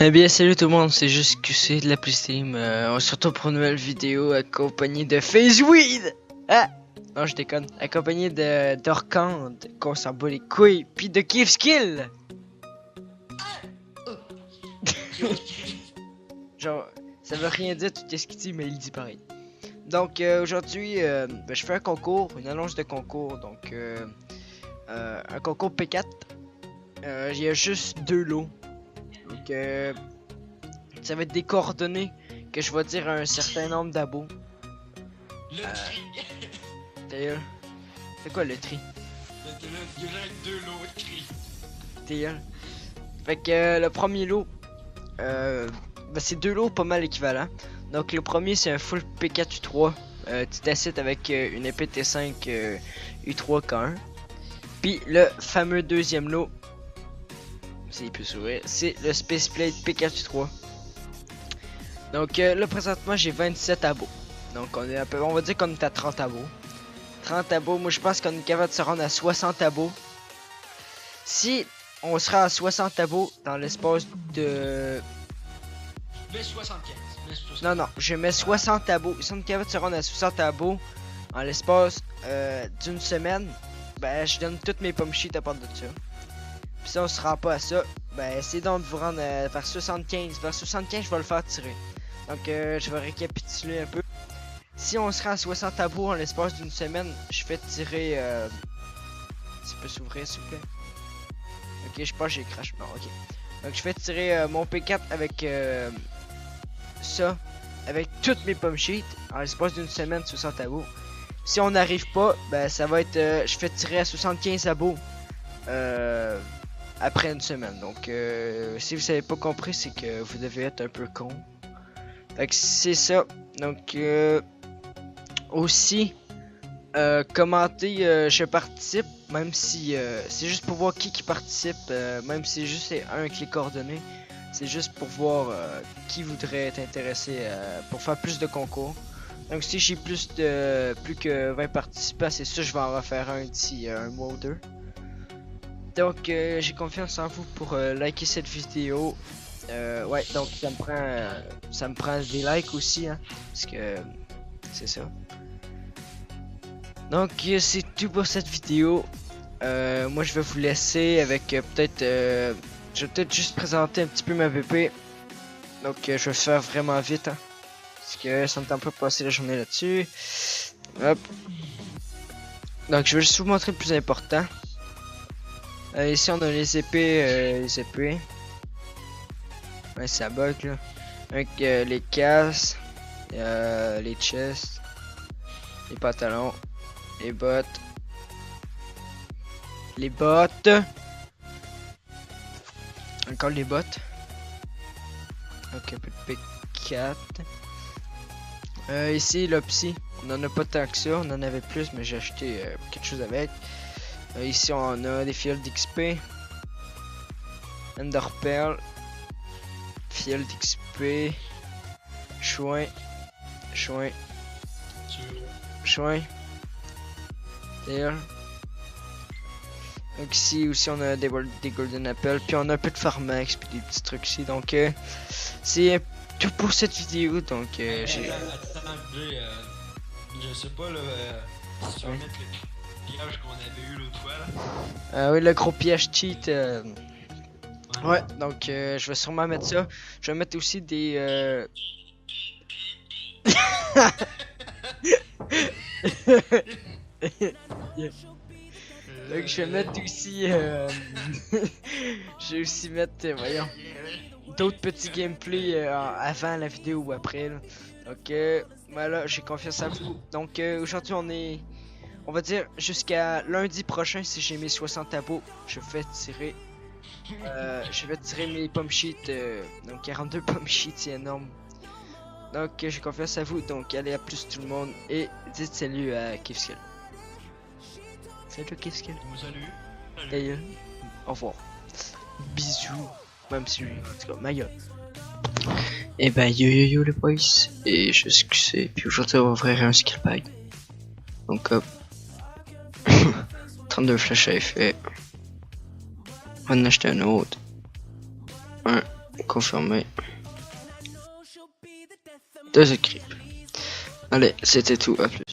Eh bien, salut tout le monde, c'est juste QC de la Playsteam. On se retrouve pour une nouvelle vidéo accompagnée de FaZeWeed. Ah! Non, je déconne. Accompagné de d'Orkand, qu'on s'en bat les couilles, puis de KiffSkill. Genre, ça veut rien dire tout ce qu'il dit, mais il dit pareil. Donc, aujourd'hui, je fais un concours, une annonce de concours. Donc, un concours P4. Il y a juste 2 lots. Donc, ça va être des coordonnées que je vais dire à un certain nombre d'abos. Le tri. D'ailleurs, c'est quoi le tri? Il y a deux lots de tri. D'ailleurs. Fait que le premier lot, c'est 2 lots pas mal équivalents. Donc le premier c'est un full P4 U3. Tu t'assieds avec une épée T5 U3 K1. Puis le fameux deuxième lot, s'il peut s'ouvrir, c'est le Space Plate P4 U3. Donc là présentement j'ai 27 abos. Donc on va dire qu'on est à 30 abos. 30 abos, moi je pense qu'on est capable de se rendre à 60 abos. Si on sera à 60 abos dans l'espace de... Mais 75. Non, je mets 60 abos. Si on est capable de se rendre à 60 abos en l'espace d'une semaine, ben je donne toutes mes pommes sheets à part de ça. Puis si on se rend pas à ça, ben essayez donc de vous rendre vers 75. Vers 75, je vais le faire tirer. Donc je vais récapituler un peu. Si on sera à 60 abos en l'espace d'une semaine, je fais tirer... Ça peut s'ouvrir s'il vous plaît? Ok, je pense que j'ai crash. Non, ok. Donc je fais tirer mon P4 avec ça, avec toutes mes pommes sheets en l'espace d'une semaine 60 abos. Si on n'arrive pas, ben ça va être, je fais tirer à 75 abos après une semaine. Donc si vous avez pas compris, c'est que vous devez être un peu con. Fait que c'est ça. Donc aussi commentez, je participe, même si c'est juste pour voir qui participe, même si c'est juste un avec les coordonnées, c'est juste pour voir qui voudrait être intéressé pour faire plus de concours. Donc si j'ai plus que 20 participants, c'est sûr je vais en refaire un d'ici un mois ou deux. Donc j'ai confiance en vous pour liker cette vidéo. Ouais, donc ça me prend des likes aussi, hein, parce que c'est ça. Donc c'est tout pour cette vidéo. Moi je vais vous laisser avec peut-être... je vais peut-être juste présenter un petit peu ma VP. Donc je vais faire vraiment vite, hein, parce que ça me tente pas de passer la journée là-dessus. Hop. Donc je vais juste vous montrer le plus important. Ici on a les épées. Ouais, ça bug là. Donc les casques, les chests, les pantalons, les bottes. Les bottes. Encore les bottes. Ok, un peu de P4. Ici, le psy. On en a pas tant que ça. On en avait plus, mais j'ai acheté quelque chose avec. Ici, on a des fioles d'XP. Ender Pearl. Fioles d'XP. Chouin. D'ailleurs. Donc ici aussi on a des Golden Apple, puis on a un peu de Pharmax, puis des petits trucs ici. Donc c'est tout pour cette vidéo. Donc j'ai... Attends, je sais pas là, si tu vas mettre le piège qu'on avait eu l'autre fois là. oui, le gros piège cheat. Ouais, donc je vais sûrement mettre ça. Je vais mettre aussi des... Donc je vais mettre aussi... je vais aussi mettre, voyons, d'autres petits gameplays avant la vidéo ou après là. Donc voilà, j'ai confiance en vous. Donc aujourd'hui on va dire jusqu'à lundi prochain, si j'ai mes 60 abos, je vais tirer mes pommes sheets, donc 42 pommes sheets, c'est énorme. Donc j'ai confiance à vous, donc allez à plus tout le monde et dites salut à KiffSkill. Salut KiffSkill. Salut. D'ailleurs, au revoir. Bisous. Même si, en tout cas, ma gueule. Et ben yo les boys. Et je suis QC. Puis aujourd'hui on va ouvrir un skill bag. Donc hop. 32 flèches à effet. On va en acheter un autre. Confirmer. 2 creep. Allez, c'était tout, à plus.